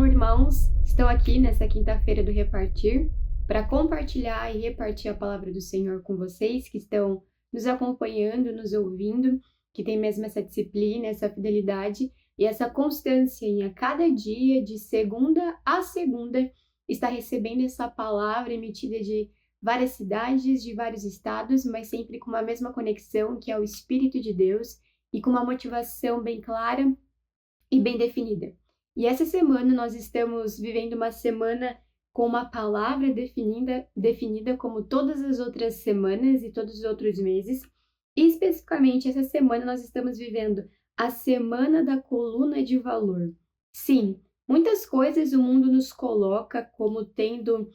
Então, irmãos, estou aqui nessa quinta-feira do Repartir para compartilhar e repartir a palavra do Senhor com vocês que estão nos acompanhando, nos ouvindo, que tem mesmo essa disciplina, essa fidelidade e essa constância em a cada dia, de segunda a segunda, estar recebendo essa palavra emitida de várias cidades, de vários estados, mas sempre com uma mesma conexão, que é o Espírito de Deus, e com uma motivação bem clara e bem definida. E essa semana nós estamos vivendo uma semana com uma palavra definida como todas as outras semanas e todos os outros meses. E especificamente essa semana nós estamos vivendo a semana da coluna de valor. Sim, muitas coisas o mundo nos coloca como tendo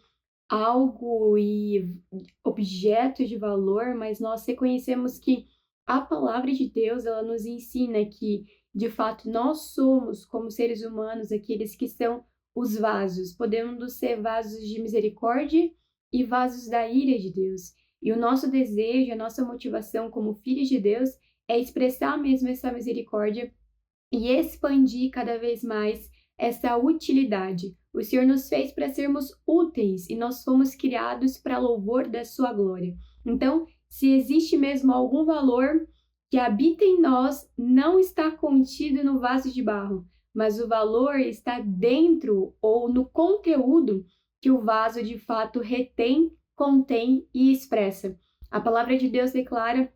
algo e objeto de valor, mas nós reconhecemos que a palavra de Deus, ela nos ensina que de fato, nós somos, como seres humanos, aqueles que são os vasos, podendo ser vasos de misericórdia e vasos da ira de Deus. E o nosso desejo, a nossa motivação como filhos de Deus é expressar mesmo essa misericórdia e expandir cada vez mais essa utilidade. O Senhor nos fez para sermos úteis e nós fomos criados para louvor da sua glória. Então, se existe mesmo algum valor que habita em nós, não está contido no vaso de barro, mas o valor está dentro ou no conteúdo que o vaso de fato retém, contém e expressa. A palavra de Deus declara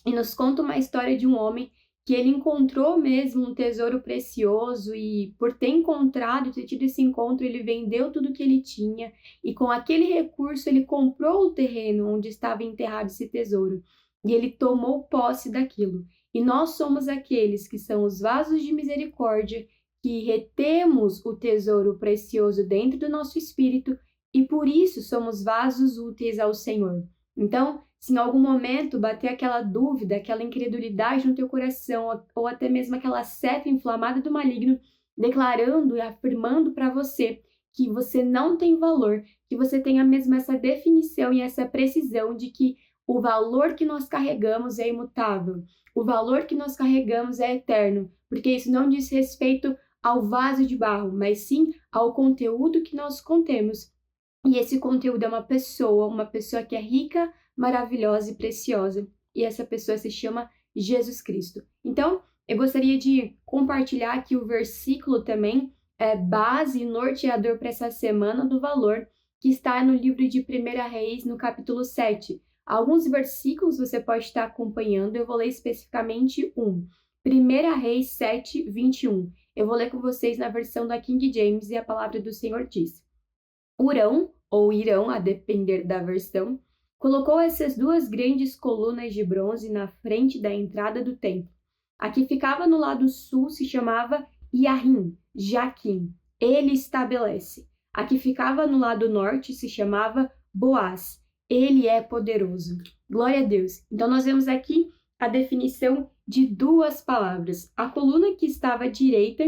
e nos conta uma história de um homem que ele encontrou mesmo um tesouro precioso e por ter encontrado, ter tido esse encontro, ele vendeu tudo que ele tinha e com aquele recurso ele comprou o terreno onde estava enterrado esse tesouro. E ele tomou posse daquilo. E nós somos aqueles que são os vasos de misericórdia, que retemos o tesouro precioso dentro do nosso espírito e por isso somos vasos úteis ao Senhor. Então, se em algum momento bater aquela dúvida, aquela incredulidade no teu coração, ou até mesmo aquela seta inflamada do maligno, declarando e afirmando para você que você não tem valor, que você tenha mesmo essa definição e essa precisão de que o valor que nós carregamos é imutável. O valor que nós carregamos é eterno, porque isso não diz respeito ao vaso de barro, mas sim ao conteúdo que nós contemos. E esse conteúdo é uma pessoa que é rica, maravilhosa e preciosa. E essa pessoa se chama Jesus Cristo. Então, eu gostaria de compartilhar aqui o versículo também, base e norteador para essa semana do valor, que está no livro de 1 Reis, no capítulo 7. Alguns versículos você pode estar acompanhando, eu vou ler especificamente um. 1 Reis 7, 21. Eu vou ler com vocês na versão da King James e a palavra do Senhor diz: Hurão, ou Irão, a depender da versão, colocou essas duas grandes colunas de bronze na frente da entrada do templo. A que ficava no lado sul se chamava Iahim, Jaquim. Ele estabelece. A que ficava no lado norte se chamava Boaz. Ele é poderoso. Glória a Deus. Então, nós vemos aqui a definição de duas palavras. A coluna que estava à direita,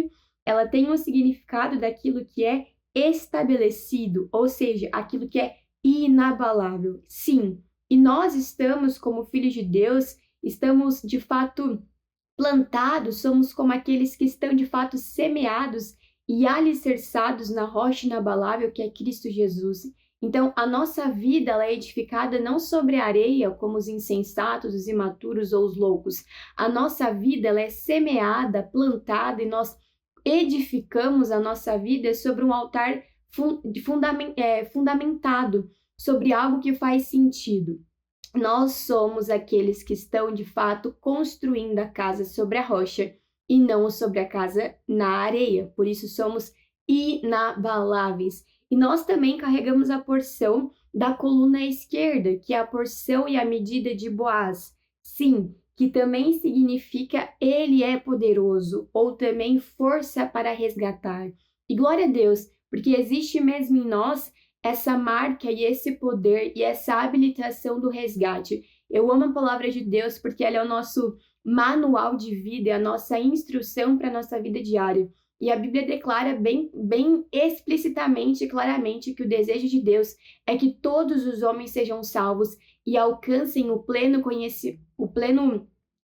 ela tem um significado daquilo que é estabelecido, ou seja, aquilo que é inabalável. Sim, e nós estamos, como filhos de Deus, estamos de fato plantados, somos como aqueles que estão de fato semeados e alicerçados na rocha inabalável que é Cristo Jesus. Então, a nossa vida ela é edificada não sobre a areia, como os insensatos, os imaturos ou os loucos. A nossa vida ela é semeada, plantada, e nós edificamos a nossa vida sobre um altar fundamentado, sobre algo que faz sentido. Nós somos aqueles que estão, de fato, construindo a casa sobre a rocha e não sobre a casa na areia. Por isso, somos inabaláveis. E nós também carregamos a porção da coluna esquerda, que é a porção e a medida de Boaz. Sim, que também significa ele é poderoso, ou também força para resgatar. E glória a Deus, porque existe mesmo em nós essa marca e esse poder e essa habilitação do resgate. Eu amo a palavra de Deus porque ela é o nosso manual de vida, é a nossa instrução para a nossa vida diária. E a Bíblia declara bem explicitamente e claramente que o desejo de Deus é que todos os homens sejam salvos e alcancem o pleno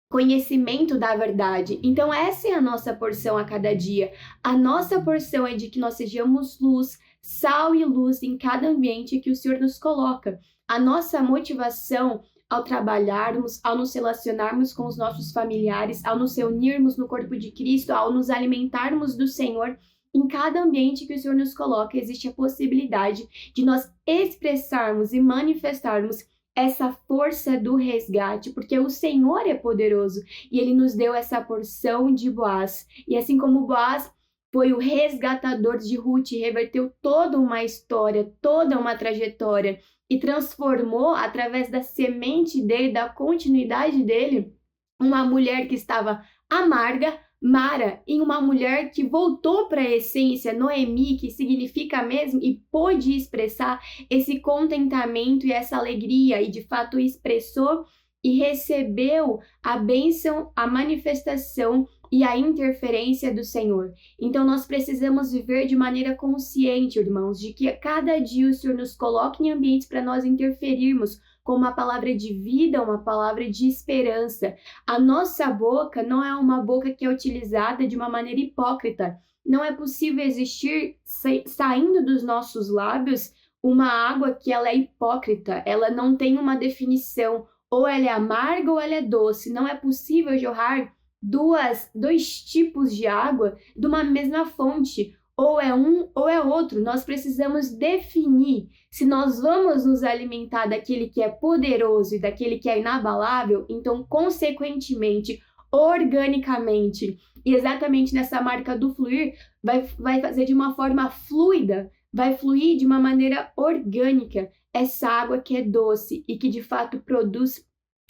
conhecimento da verdade. Então, essa é a nossa porção a cada dia. A nossa porção é de que nós sejamos luz, sal e luz em cada ambiente que o Senhor nos coloca. A nossa motivação ao trabalharmos, ao nos relacionarmos com os nossos familiares, ao nos reunirmos no corpo de Cristo, ao nos alimentarmos do Senhor, em cada ambiente que o Senhor nos coloca, existe a possibilidade de nós expressarmos e manifestarmos essa força do resgate, porque o Senhor é poderoso e Ele nos deu essa porção de Boaz. E assim como Boaz foi o resgatador de Ruth, reverteu toda uma história, toda uma trajetória e transformou, através da semente dele, da continuidade dele, uma mulher que estava amarga, Mara, em uma mulher que voltou para a essência, Noemi, que significa mesmo, e pôde expressar esse contentamento e essa alegria, e de fato expressou e recebeu a bênção, a manifestação e a interferência do Senhor. Então nós precisamos viver de maneira consciente, irmãos, de que a cada dia o Senhor nos coloca em ambientes para nós interferirmos com uma palavra de vida, uma palavra de esperança. A nossa boca não é uma boca que é utilizada de uma maneira hipócrita. Não é possível existir saindo dos nossos lábios uma água que ela é hipócrita, ela não tem uma definição, ou ela é amarga ou ela é doce. Não é possível jorrar dois tipos de água de uma mesma fonte, ou é um ou é outro. Nós precisamos definir se nós vamos nos alimentar daquele que é poderoso e daquele que é inabalável, então, consequentemente, organicamente, e exatamente nessa marca do fluir, vai fazer de uma forma fluida, vai fluir de uma maneira orgânica essa água que é doce e que de fato produz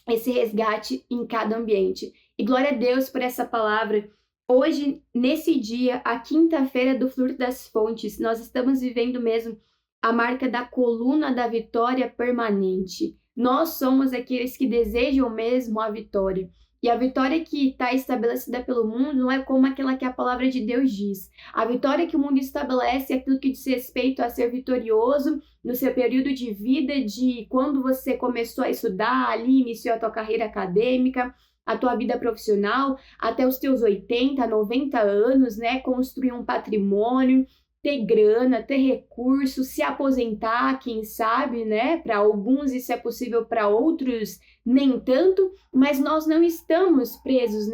esse resgate em cada ambiente. E glória a Deus por essa palavra. Hoje, nesse dia, a quinta-feira do Fluir das Fontes, nós estamos vivendo mesmo a marca da coluna da vitória permanente. Nós somos aqueles que desejam mesmo a vitória. E a vitória que está estabelecida pelo mundo não é como aquela que a palavra de Deus diz. A vitória que o mundo estabelece é aquilo que diz respeito a ser vitorioso no seu período de vida, de quando você começou a estudar, ali iniciou a tua carreira acadêmica, a tua vida profissional, até os teus 80, 90 anos, né? Construir um patrimônio, ter grana, ter recursos, se aposentar, quem sabe, né? Para alguns isso é possível, para outros nem tanto, mas nós não estamos presos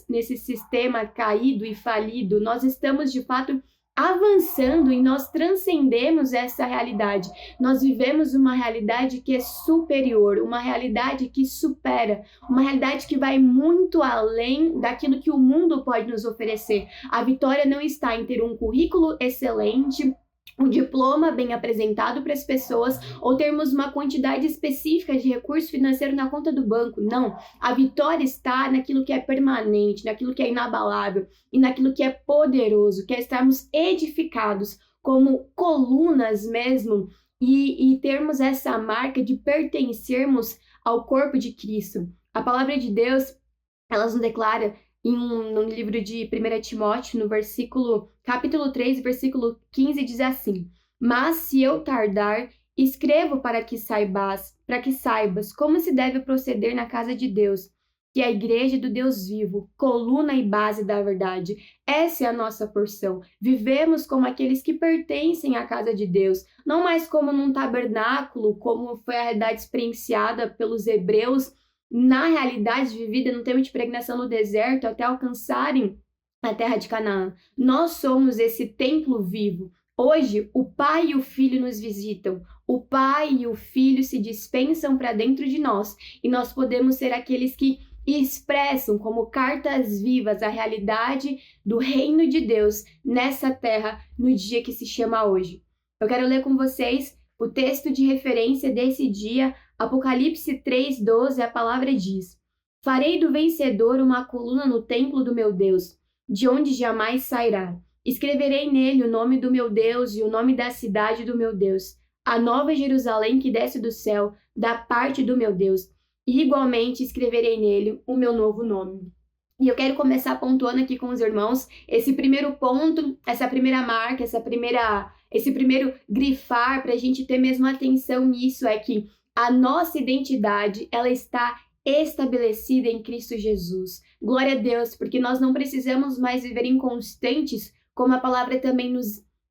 nesse sistema caído e falido. Nós estamos, de fato, avançando e nós transcendemos essa realidade. Nós vivemos uma realidade que é superior, uma realidade que supera, uma realidade que vai muito além daquilo que o mundo pode nos oferecer. A vitória não está em ter um currículo excelente, um diploma bem apresentado para as pessoas, ou termos uma quantidade específica de recurso financeiro na conta do banco. Não, a vitória está naquilo que é permanente, naquilo que é inabalável e naquilo que é poderoso, que é estarmos edificados como colunas mesmo e termos essa marca de pertencermos ao corpo de Cristo. A palavra de Deus, ela nos declara no livro de 1 Timóteo, no capítulo 3, versículo 15, diz assim: Mas se eu tardar, escrevo para que saibas como se deve proceder na casa de Deus, que é a igreja do Deus vivo, coluna e base da verdade. Essa é a nossa porção. Vivemos como aqueles que pertencem à casa de Deus, não mais como num tabernáculo, como foi a realidade experienciada pelos hebreus, na realidade vivida no tempo de peregrinação no deserto, até alcançarem a terra de Canaã. Nós somos esse templo vivo. Hoje, o Pai e o Filho nos visitam. O Pai e o Filho se dispensam para dentro de nós. E nós podemos ser aqueles que expressam como cartas vivas a realidade do reino de Deus nessa terra, no dia que se chama hoje. Eu quero ler com vocês o texto de referência desse dia, Apocalipse 3:12, a palavra diz: Farei do vencedor uma coluna no templo do meu Deus, de onde jamais sairá. Escreverei nele o nome do meu Deus e o nome da cidade do meu Deus, a nova Jerusalém que desce do céu, da parte do meu Deus. E igualmente escreverei nele o meu novo nome. E eu quero começar pontuando aqui com os irmãos esse primeiro ponto, essa primeira marca, esse primeiro grifar para a gente ter mesmo atenção nisso, é que a nossa identidade, ela está estabelecida em Cristo Jesus. Glória a Deus, porque nós não precisamos mais viver inconstantes, como a palavra também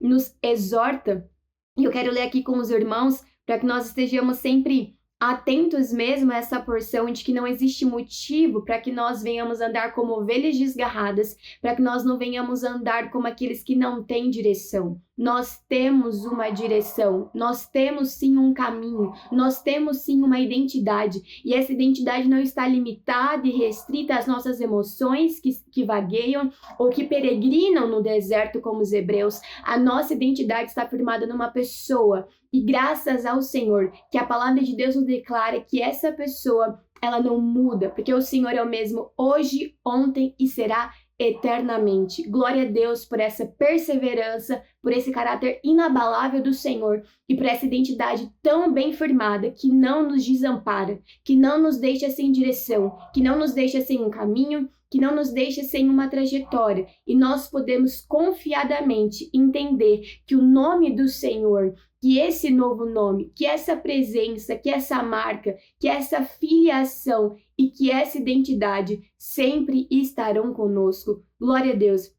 nos exorta. E eu quero ler aqui com os irmãos, para que nós estejamos sempre atentos mesmo a essa porção de que não existe motivo para que nós venhamos andar como ovelhas desgarradas, para que nós não venhamos andar como aqueles que não têm direção. Nós temos uma direção, nós temos sim um caminho, nós temos sim uma identidade, e essa identidade não está limitada e restrita às nossas emoções que vagueiam ou que peregrinam no deserto como os hebreus. A nossa identidade está firmada numa pessoa, e graças ao Senhor, que a palavra de Deus nos declara que essa pessoa, ela não muda, porque o Senhor é o mesmo hoje, ontem e será eternamente. Glória a Deus por essa perseverança, por esse caráter inabalável do Senhor e por essa identidade tão bem firmada que não nos desampara, que não nos deixa sem direção, que não nos deixa sem um caminho, que não nos deixa sem uma trajetória. E nós podemos confiadamente entender que o nome do Senhor, que esse novo nome, que essa presença, que essa marca, que essa filiação e que essa identidade sempre estarão conosco. Glória a Deus.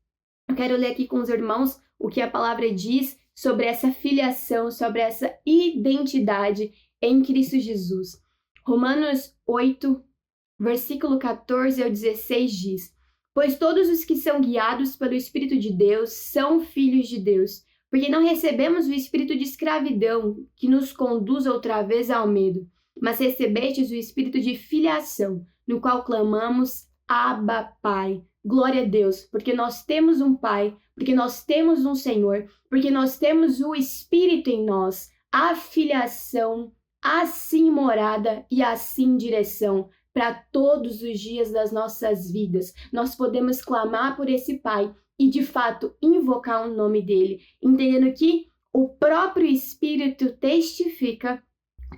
Eu quero ler aqui com os irmãos o que a palavra diz sobre essa filiação, sobre essa identidade em Cristo Jesus. Romanos 8, versículo 14 ao 16 diz: Pois todos os que são guiados pelo Espírito de Deus são filhos de Deus. Porque não recebemos o espírito de escravidão que nos conduz outra vez ao medo, mas recebestes o espírito de filiação, no qual clamamos, Abba, Pai. Glória a Deus, porque nós temos um Pai, porque nós temos um Senhor, porque nós temos o Espírito em nós, a filiação, assim morada e assim direção para todos os dias das nossas vidas. Nós podemos clamar por esse Pai e, de fato, invocar o nome dele, entendendo que o próprio Espírito testifica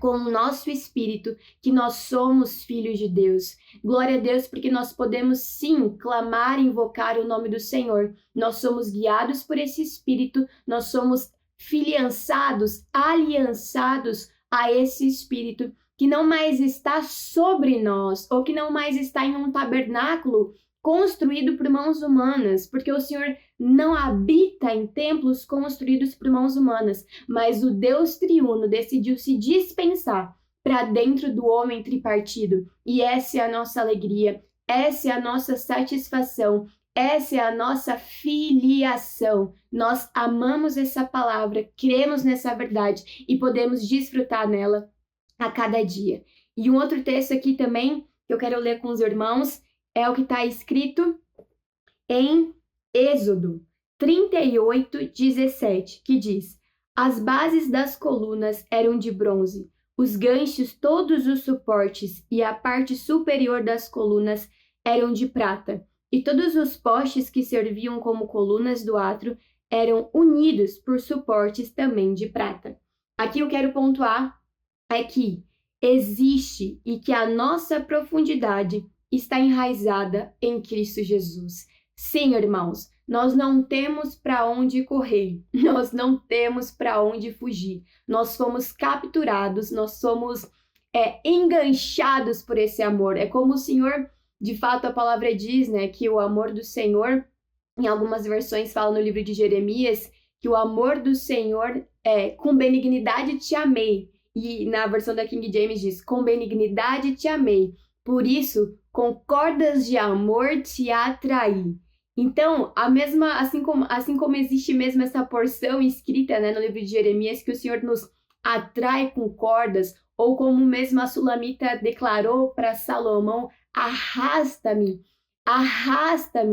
com o nosso Espírito que nós somos filhos de Deus. Glória a Deus, porque nós podemos sim clamar e invocar o nome do Senhor. Nós somos guiados por esse Espírito, nós somos filiançados, aliançados a esse Espírito que não mais está sobre nós, ou que não mais está em um tabernáculo construído por mãos humanas, porque o Senhor não habita em templos construídos por mãos humanas, mas o Deus triuno decidiu se dispensar para dentro do homem tripartido. E essa é a nossa alegria, essa é a nossa satisfação, essa é a nossa filiação. Nós amamos essa palavra, cremos nessa verdade e podemos desfrutar nela a cada dia. E um outro texto aqui também que eu quero ler com os irmãos é o que está escrito em Êxodo 38:17, que diz: As bases das colunas eram de bronze, os ganchos, todos os suportes e a parte superior das colunas eram de prata, e todos os postes que serviam como colunas do átrio eram unidos por suportes também de prata. Aqui eu quero pontuar é que existe e que a nossa profundidade está enraizada em Cristo Jesus. Sim, irmãos, nós não temos para onde correr, nós não temos para onde fugir. Nós fomos capturados, nós somos enganchados por esse amor. É como o Senhor, de fato, a palavra diz, né, que o amor do Senhor, em algumas versões fala no livro de Jeremias, que o amor do Senhor com benignidade te amei. E na versão da King James diz, com benignidade te amei. Por isso, com cordas de amor te atraí. Então, assim como existe mesmo essa porção escrita, né, no livro de Jeremias, que o Senhor nos atrai com cordas, ou como mesmo a Sulamita declarou para Salomão, arrasta-me,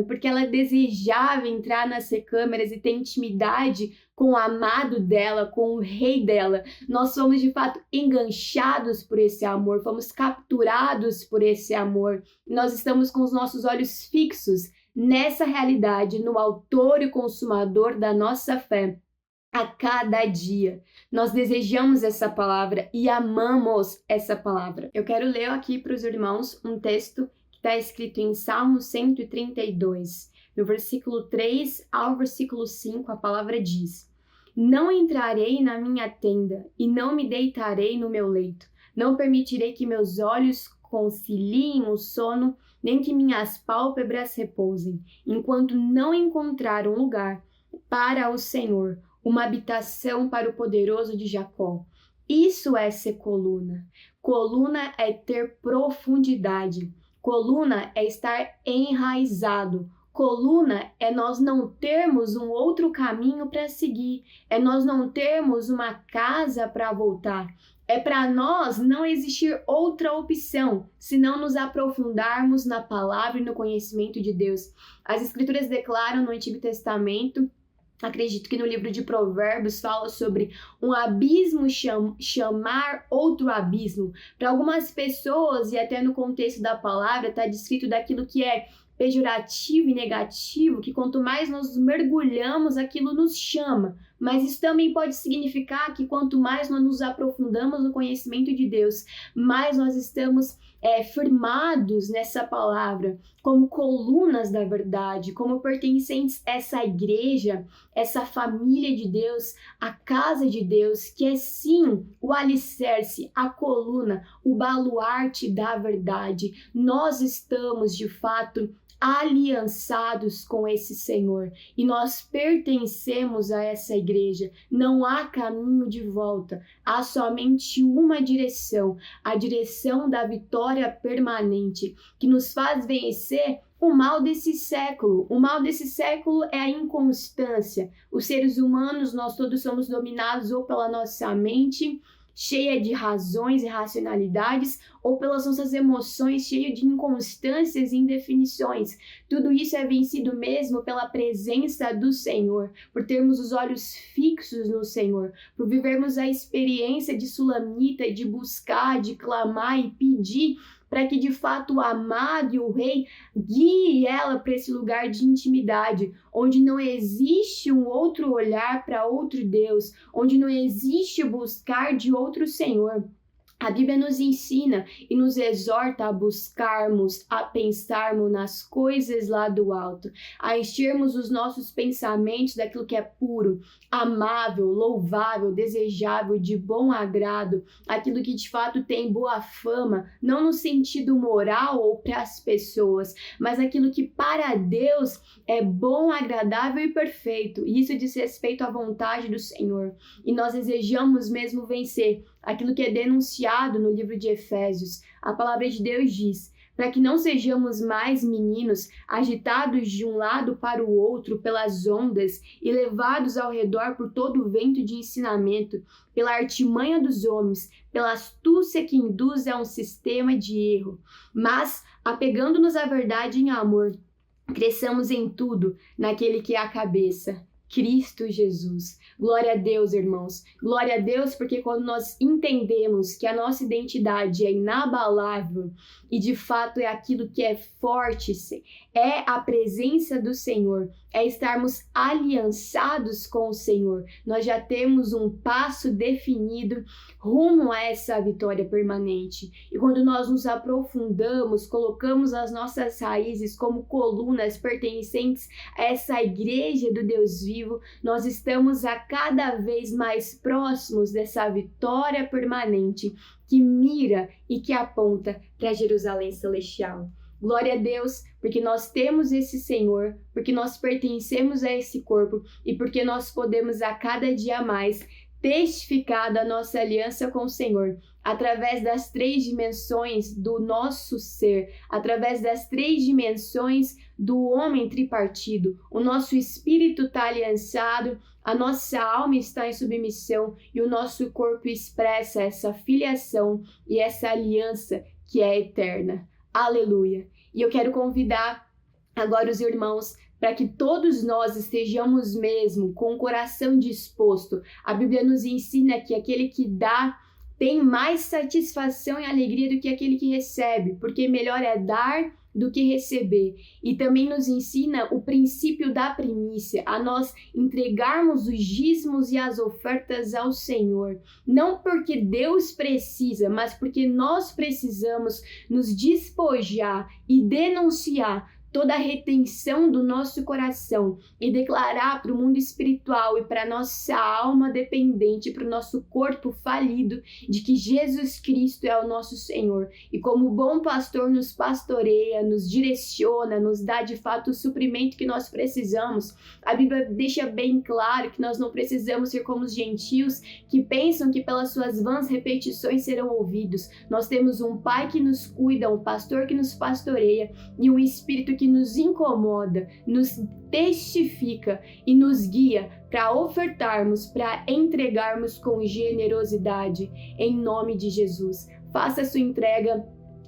porque ela desejava entrar nas recâmaras e ter intimidade com o amado dela, com o rei dela. Nós somos de fato enganchados por esse amor, fomos capturados por esse amor. Nós estamos com os nossos olhos fixos nessa realidade, no autor e consumador da nossa fé. A cada dia, nós desejamos essa palavra e amamos essa palavra. Eu quero ler aqui para os irmãos um texto está escrito em Salmo 132, no versículo 3 ao versículo 5, a palavra diz: Não entrarei na minha tenda e não me deitarei no meu leito. Não permitirei que meus olhos conciliem o sono, nem que minhas pálpebras repousem, enquanto não encontrar um lugar para o Senhor, uma habitação para o poderoso de Jacó. Isso é ser coluna. Coluna é ter profundidade. Coluna é estar enraizado. Coluna é nós não termos um outro caminho para seguir, é nós não termos uma casa para voltar. É para nós não existir outra opção, se não nos aprofundarmos na palavra e no conhecimento de Deus. As Escrituras declaram no Antigo Testamento, acredito que no livro de Provérbios fala sobre um abismo chamar outro abismo. Para algumas pessoas, e até no contexto da palavra, está descrito daquilo que é pejorativo e negativo, que quanto mais nós mergulhamos, aquilo nos chama. Mas isso também pode significar que quanto mais nós nos aprofundamos no conhecimento de Deus, mais nós estamos firmados nessa palavra, como colunas da verdade, como pertencentes a essa igreja, essa família de Deus, a casa de Deus, que é sim o alicerce, a coluna, o baluarte da verdade. Nós estamos, de fato, aliançados com esse Senhor e nós pertencemos a essa igreja. Não há caminho de volta, há somente uma direção, a direção da vitória permanente, que nos faz vencer o mal desse século. O mal desse século é a inconstância. Os seres humanos, nós todos somos dominados ou pela nossa mente, cheia de razões e racionalidades, ou pelas nossas emoções, cheia de inconstâncias e indefinições. Tudo isso é vencido mesmo pela presença do Senhor, por termos os olhos fixos no Senhor, por vivermos a experiência de Sulamita, de buscar, de clamar e pedir para que de fato o amado e o rei guie ela para esse lugar de intimidade, onde não existe um outro olhar para outro Deus, onde não existe buscar de outro Senhor. A Bíblia nos ensina e nos exorta a buscarmos, a pensarmos nas coisas lá do alto, a enchermos os nossos pensamentos daquilo que é puro, amável, louvável, desejável, de bom agrado, aquilo que de fato tem boa fama, não no sentido moral ou para as pessoas, mas aquilo que para Deus é bom, agradável e perfeito. E isso diz respeito à vontade do Senhor. E nós desejamos mesmo vencer aquilo que é denunciado no livro de Efésios. A palavra de Deus diz: para que não sejamos mais meninos, agitados de um lado para o outro pelas ondas e levados ao redor por todo o vento de ensinamento, pela artimanha dos homens, pela astúcia que induz a um sistema de erro. Mas, apegando-nos à verdade em amor, cresçamos em tudo naquele que é a cabeça, Cristo Jesus. Glória a Deus, irmãos. Glória a Deus, porque quando nós entendemos que a nossa identidade é inabalável e de fato é aquilo que é forte, é a presença do Senhor, é estarmos aliançados com o Senhor, nós já temos um passo definido rumo a essa vitória permanente. E quando nós nos aprofundamos, colocamos as nossas raízes como colunas pertencentes a essa igreja do Deus vivo, nós estamos a cada vez mais próximos dessa vitória permanente que mira e que aponta para Jerusalém celestial. Glória a Deus, porque nós temos esse Senhor, porque nós pertencemos a esse corpo e porque nós podemos a cada dia mais testificar da nossa aliança com o Senhor, através das 3 dimensões do nosso ser, através das 3 dimensões do homem tripartido. O nosso espírito está aliançado, a nossa alma está em submissão e o nosso corpo expressa essa filiação e essa aliança que é eterna. Aleluia! E eu quero convidar agora os irmãos para que todos nós estejamos mesmo com o coração disposto. A Bíblia nos ensina que aquele que dá tem mais satisfação e alegria do que aquele que recebe, porque melhor é dar do que receber. E também nos ensina o princípio da primícia, a nós entregarmos os dízimos e as ofertas ao Senhor, não porque Deus precisa, mas porque nós precisamos nos despojar e denunciar toda a retenção do nosso coração e declarar para o mundo espiritual e para nossa alma dependente, para o nosso corpo falido, de que Jesus Cristo é o nosso Senhor. E como bom pastor nos pastoreia, nos direciona, nos dá de fato o suprimento que nós precisamos. A Bíblia deixa bem claro que nós não precisamos ser como os gentios que pensam que pelas suas vãs repetições serão ouvidos. Nós temos um Pai que nos cuida, um pastor que nos pastoreia e um Espírito que nos incomoda, nos testifica e nos guia para ofertarmos, para entregarmos com generosidade, em nome de Jesus. Faça a sua entrega,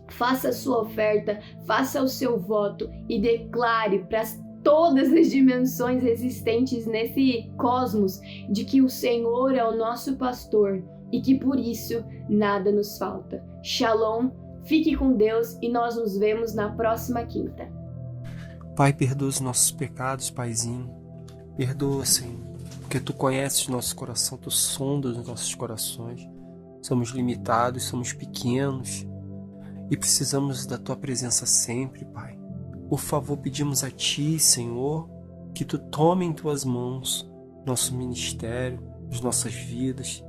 faça a sua oferta, faça o seu voto e declare para todas as dimensões existentes nesse cosmos de que o Senhor é o nosso pastor e que por isso nada nos falta. Shalom, fique com Deus e nós nos vemos na próxima quinta. Pai, perdoa os nossos pecados, Paizinho. Perdoa, Senhor, porque Tu conheces o nosso coração, Tu sondas os nossos corações. Somos limitados, somos pequenos e precisamos da Tua presença sempre, Pai. Por favor, pedimos a Ti, Senhor, que Tu tome em Tuas mãos nosso ministério, as nossas vidas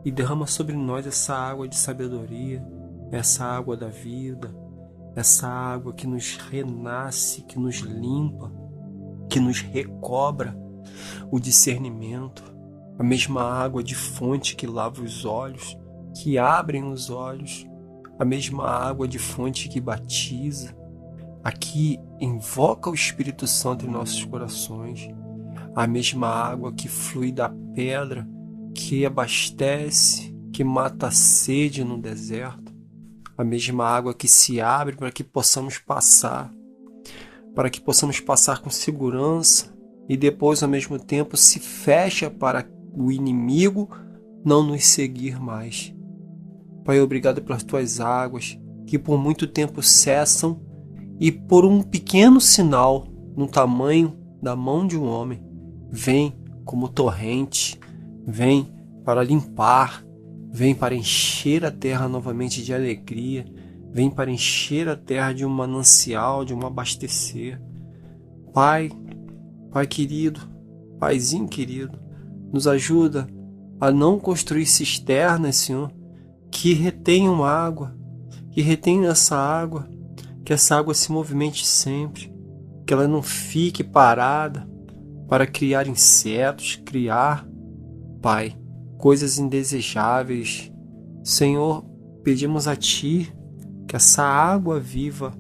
e derrama sobre nós essa água de sabedoria, essa água da vida, essa água que nos renasce, que nos limpa, que nos recobra o discernimento, a mesma água de fonte que lava os olhos, que abrem os olhos, a mesma água de fonte que batiza, aqui invoca o Espírito Santo em nossos corações, a mesma água que flui da pedra, que abastece, que mata a sede no deserto, a mesma água que se abre para que possamos passar com segurança e depois ao mesmo tempo se fecha para o inimigo não nos seguir mais. Pai, obrigado pelas Tuas águas que por muito tempo cessam e por um pequeno sinal no tamanho da mão de um homem vem como torrente, vem para limpar, vem para encher a terra novamente de alegria, vem para encher a terra de um manancial, de um abastecer. Pai querido, Paizinho querido, nos ajuda a não construir cisternas, Senhor, que retenham água, que retenham essa água, que essa água se movimente sempre, que ela não fique parada para criar insetos, criar, Pai, coisas indesejáveis. Senhor, pedimos a Ti que essa água viva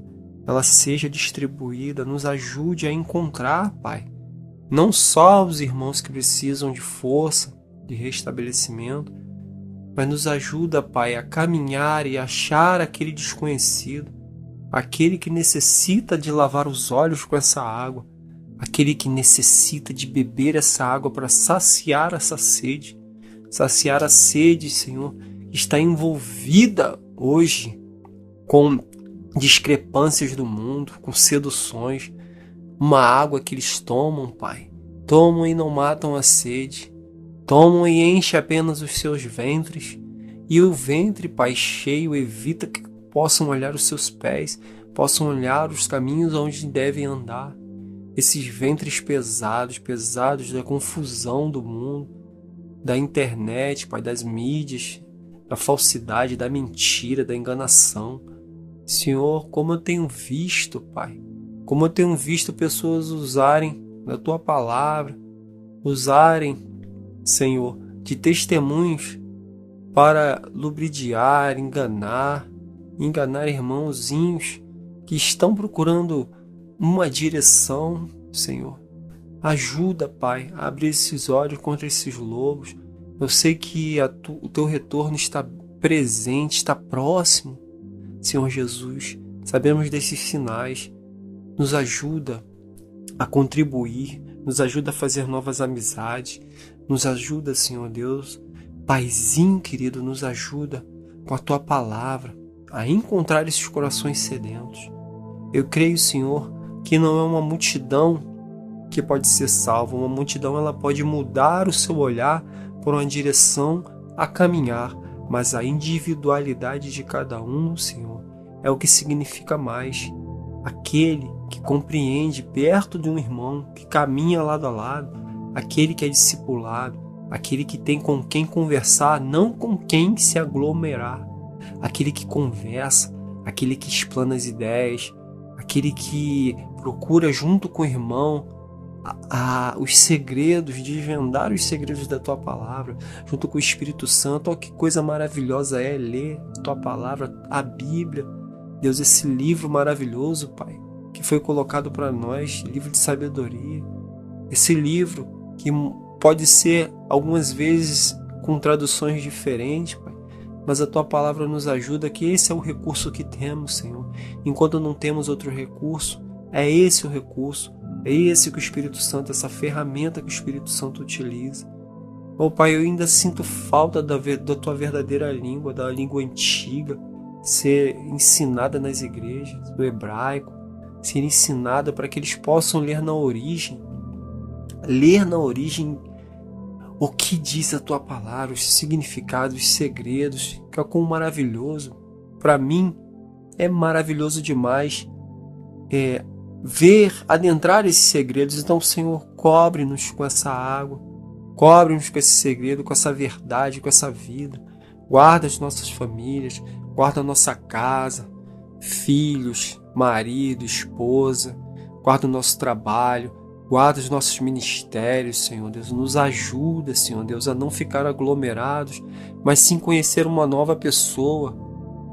ela seja distribuída, nos ajude a encontrar, Pai, não só os irmãos que precisam de força, de restabelecimento, mas nos ajuda, Pai, a caminhar e achar aquele desconhecido, aquele que necessita de lavar os olhos com essa água, aquele que necessita de beber essa água para saciar essa sede, saciar a sede, Senhor, que está envolvida hoje com discrepâncias do mundo, com seduções, uma água que eles tomam, Pai, tomam e não matam a sede, tomam e enchem apenas os seus ventres, e o ventre, Pai, cheio evita que possam olhar os seus pés, possam olhar os caminhos onde devem andar. Esses ventres pesados da confusão do mundo, da internet, Pai, das mídias, da falsidade, da mentira, da enganação. Senhor, como eu tenho visto, Pai, como eu tenho visto pessoas usarem da Tua palavra, usarem, Senhor, de testemunhos para lubridiar, enganar irmãozinhos que estão procurando uma direção, Senhor. Ajuda, Pai, a abrir esses olhos contra esses lobos. Eu sei que o Teu retorno está presente, está próximo, Senhor Jesus. Sabemos desses sinais. Nos ajuda a contribuir, nos ajuda a fazer novas amizades, nos ajuda, Senhor Deus, Paizinho querido, nos ajuda com a Tua palavra a encontrar esses corações sedentos. Eu creio, Senhor, que não é uma multidão que pode ser salva, uma multidão ela pode mudar o seu olhar por uma direção a caminhar, mas a individualidade de cada um, Senhor, é o que significa mais. Aquele que compreende, perto de um irmão, que caminha lado a lado, aquele que é discipulado, aquele que tem com quem conversar, não com quem se aglomerar, aquele que conversa, aquele que explana as ideias, aquele que procura junto com o irmão os segredos, desvendar os segredos da tua palavra, junto com o Espírito Santo. Oh, que coisa maravilhosa é ler a tua palavra, a Bíblia. Deus, esse livro maravilhoso, Pai, que foi colocado para nós, livro de sabedoria. Esse livro que pode ser, algumas vezes, com traduções diferentes, Pai, mas a tua palavra nos ajuda, que esse é o recurso que temos, Senhor. Enquanto não temos outro recurso, é esse o recurso, é esse que o Espírito Santo, essa ferramenta que o Espírito Santo utiliza. Oh, Pai, eu ainda sinto falta da tua verdadeira língua, da língua antiga, ser ensinada nas igrejas, do hebraico, ser ensinada para que eles possam ler na origem o que diz a tua palavra, os significados, os segredos, que é quão maravilhoso. Para mim, é maravilhoso demais adentrar esses segredos. Então, Senhor, cobre-nos com essa água, cobre-nos com esse segredo, com essa verdade, com essa vida. Guarda as nossas famílias, guarda a nossa casa, filhos, marido, esposa, guarda o nosso trabalho, guarda os nossos ministérios, Senhor Deus. Nos ajuda, Senhor Deus, a não ficar aglomerados, mas sim conhecer uma nova pessoa.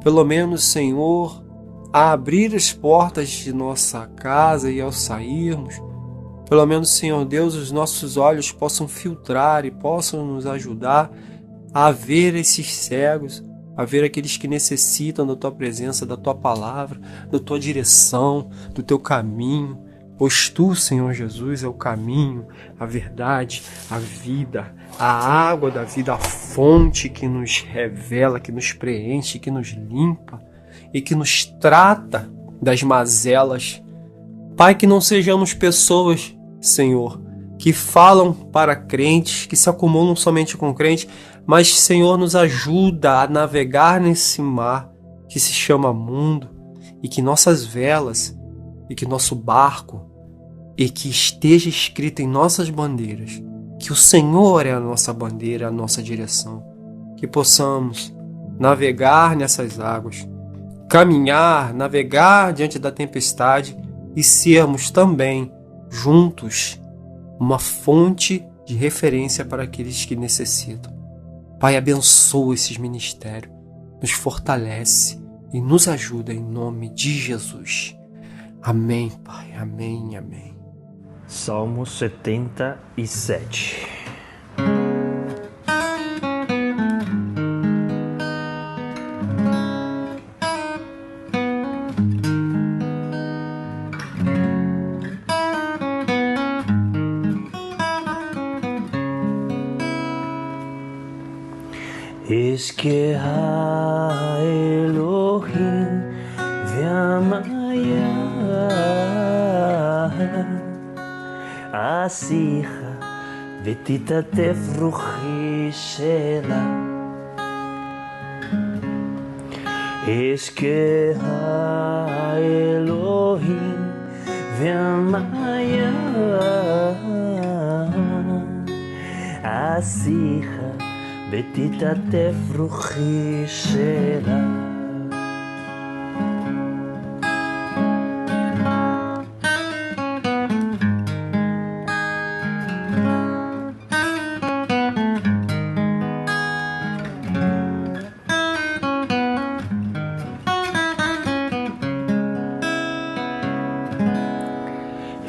Pelo menos, Senhor, a abrir as portas de nossa casa e ao sairmos, pelo menos, Senhor Deus, os nossos olhos possam filtrar e possam nos ajudar a ver esses cegos, a ver aqueles que necessitam da tua presença, da tua palavra, da tua direção, do teu caminho. Pois tu, Senhor Jesus, é o caminho, a verdade, a vida, a água da vida, a fonte que nos revela, que nos preenche, que nos limpa e que nos trata das mazelas. Pai, que não sejamos pessoas, Senhor, que falam para crentes, que se acumulam somente com crentes, mas, Senhor, nos ajuda a navegar nesse mar que se chama mundo, e que nossas velas, e que nosso barco, e que esteja escrito em nossas bandeiras, que o Senhor é a nossa bandeira, a nossa direção, que possamos navegar nessas águas, caminhar, navegar diante da tempestade e sermos também, juntos, uma fonte de referência para aqueles que necessitam. Pai, abençoa esses ministérios, nos fortalece e nos ajuda em nome de Jesus. Amém, Pai. Amém, amém. Salmo 77. Eske ha-Elohim ve'amaya asicha v'titatef ruchi shela. Eske ha-Elohim ve'amaya asicha v'titatef ruchi shela.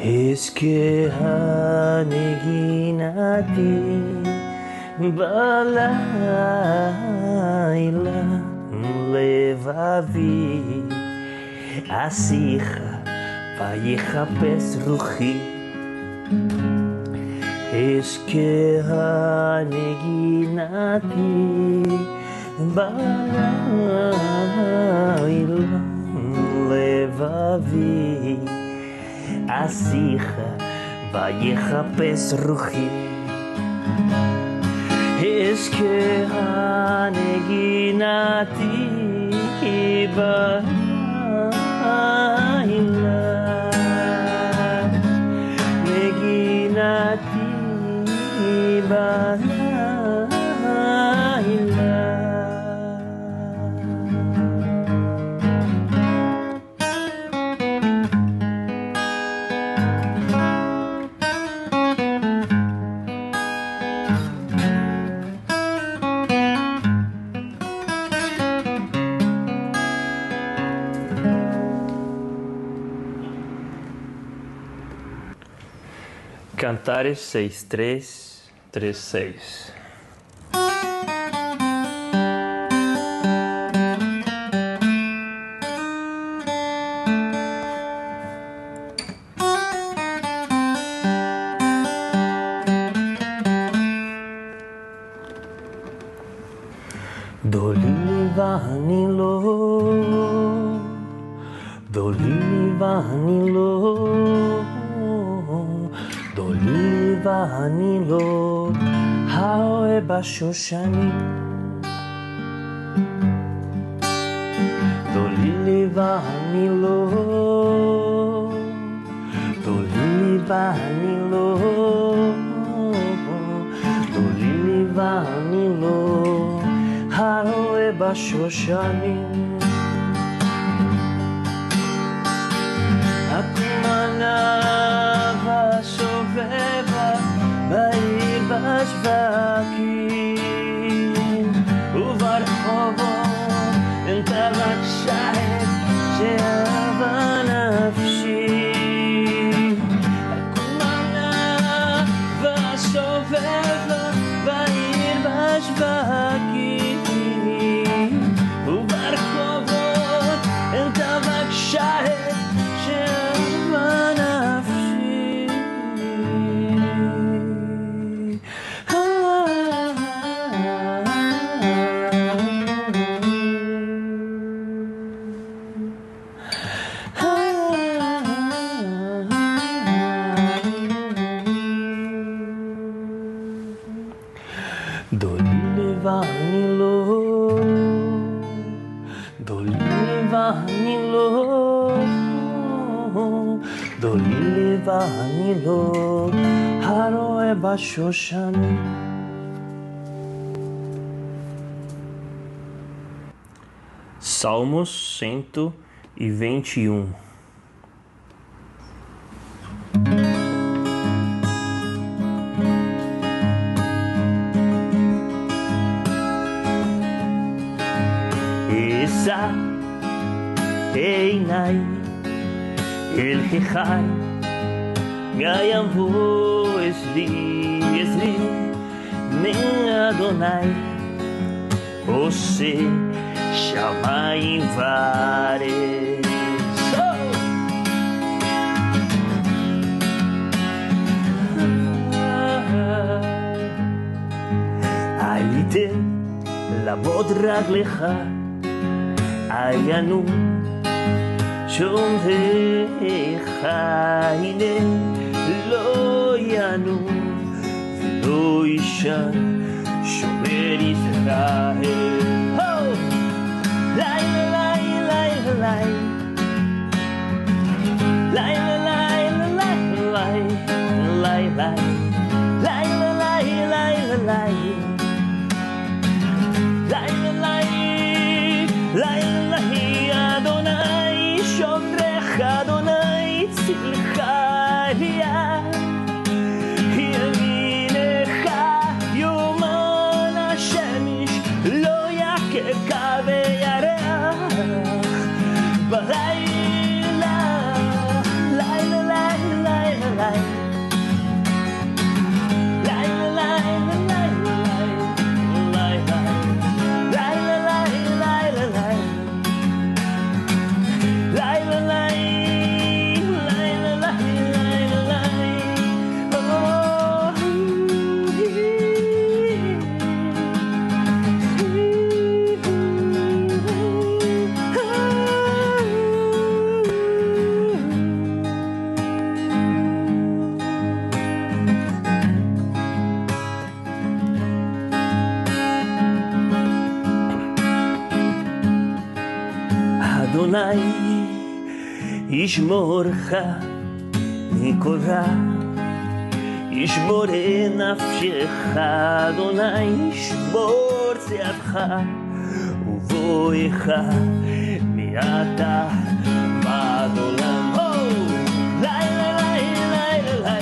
Eske ha-neginati balayla levavi asicha vayechapes ruchi. Eske ha-neginati balayla levavi asicha vayechapes ruchi. Eske ha-neginati balayla נתי בלילה. Cantares 6336. דולי ואני לא, דולי ואני לא, דולי ואני לא, הרואה בשושנים. דולי ואני לא, דולי ואני לא, דולי ואני לא, הרואה בשושנים. הקומנה וסובבה בעיר בשווקים וברחובות אין טבק שחק שאהבה נפשי. הקומנה וסובבה בעיר בשווקים וברחובות אין טבק שחק שאהבה נפשי. דולי ואני לא, דולי ואני לא, דולי ואני לא, הרואה בשושנים. Salmos 121. אשא עיניי אל החי, יבוא אצלי מאדוני, עושה שמיים וארץ. הייתם לעבוד רגליך, עיינו שומריך, הנה לא ינו ולא ישן שומר ישראל. לילה לילה לילה לילה לילה לילה לילה לילה אדוני שומרך, אדוני צילך היה, ימינך יומן השמש לא יככה וירח בלילה. לילה לילה לילה אדוני ישמורך מכל רע, ישבורי נפשך, אדוני ישבור צעדך, ובואך מעתה ועד עולם. לילה לילה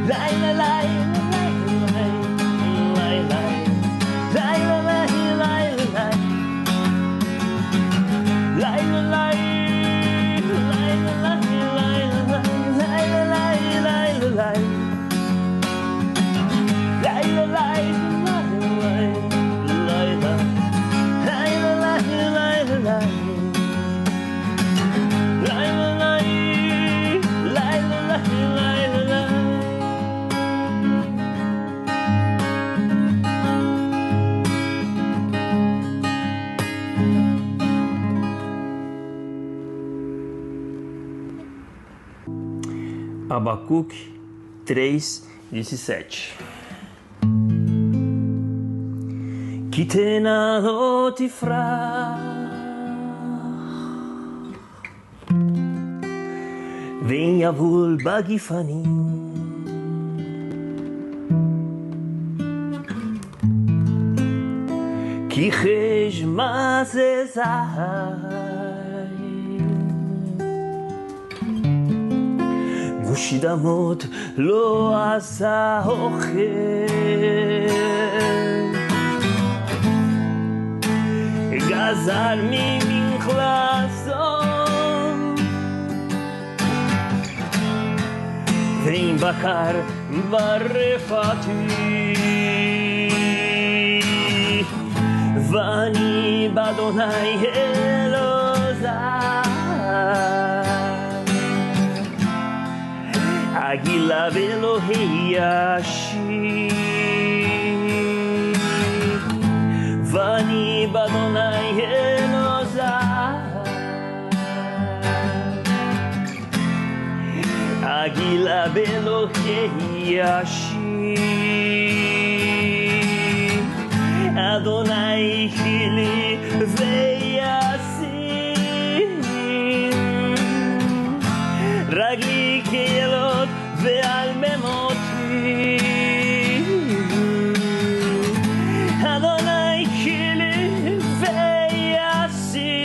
לילה לילה Abacuque 3:17. כי תנה לא תפרח, ואין יבול בגפנים, כי חשמה זה גושי דמות לא עשה אוכל, גזר ממכלסון, ואין בקר ברפתי, ואני באדוני אלעזר, אגילה ואלוהי אשיב, ואני באדוני אלעזר, אגילה ואלוהי אשיב, אדוני חילי וישים, רגלי כילוד ועל ממותי, אדוני חילי וישים,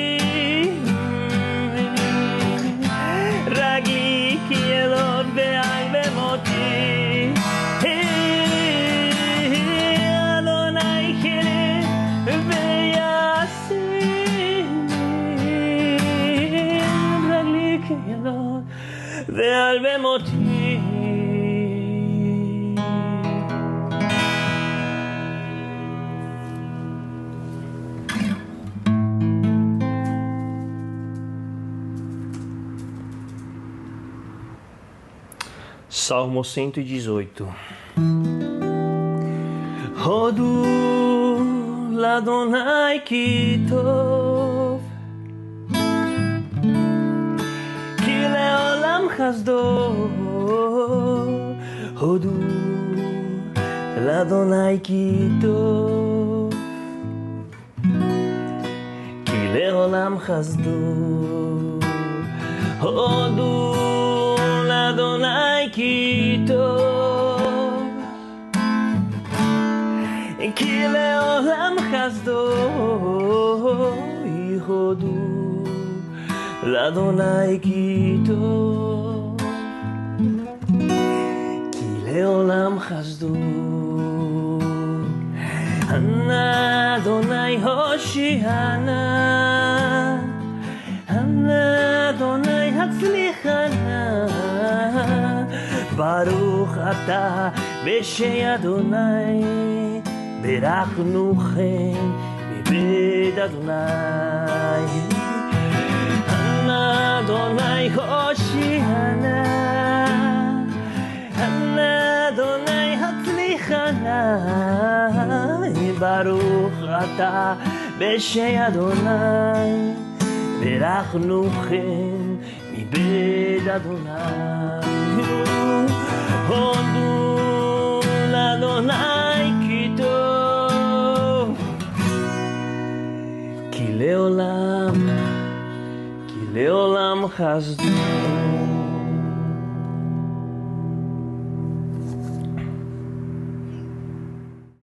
רגלי כילוד ועל ממותי, אדוני חילי וישים, רגלי כילוד ועל במותי. Salmo 118. הודו לאדוני כי טוב, כי לעולם חסדו, הודו לאדוני כי טוב, כי לעולם חסדו, הודו לאדוני כי טוב, כי לעולם חסדו, הודו לאדוני כי טוב, כי לעולם חסדו. הנה אדוני הושיענה, הנה אדוני הצליחנה, ברוך אתה בשם אדוני, ברכנוכם מבית אדוני. הנה אדוני הושיענה, הנה אדוני הצליחנה, ברוך אתה בשם אדוני, ברכנוכם מבית אדוני. הודו לאדוני כי טוב, כי לעולם חסדו.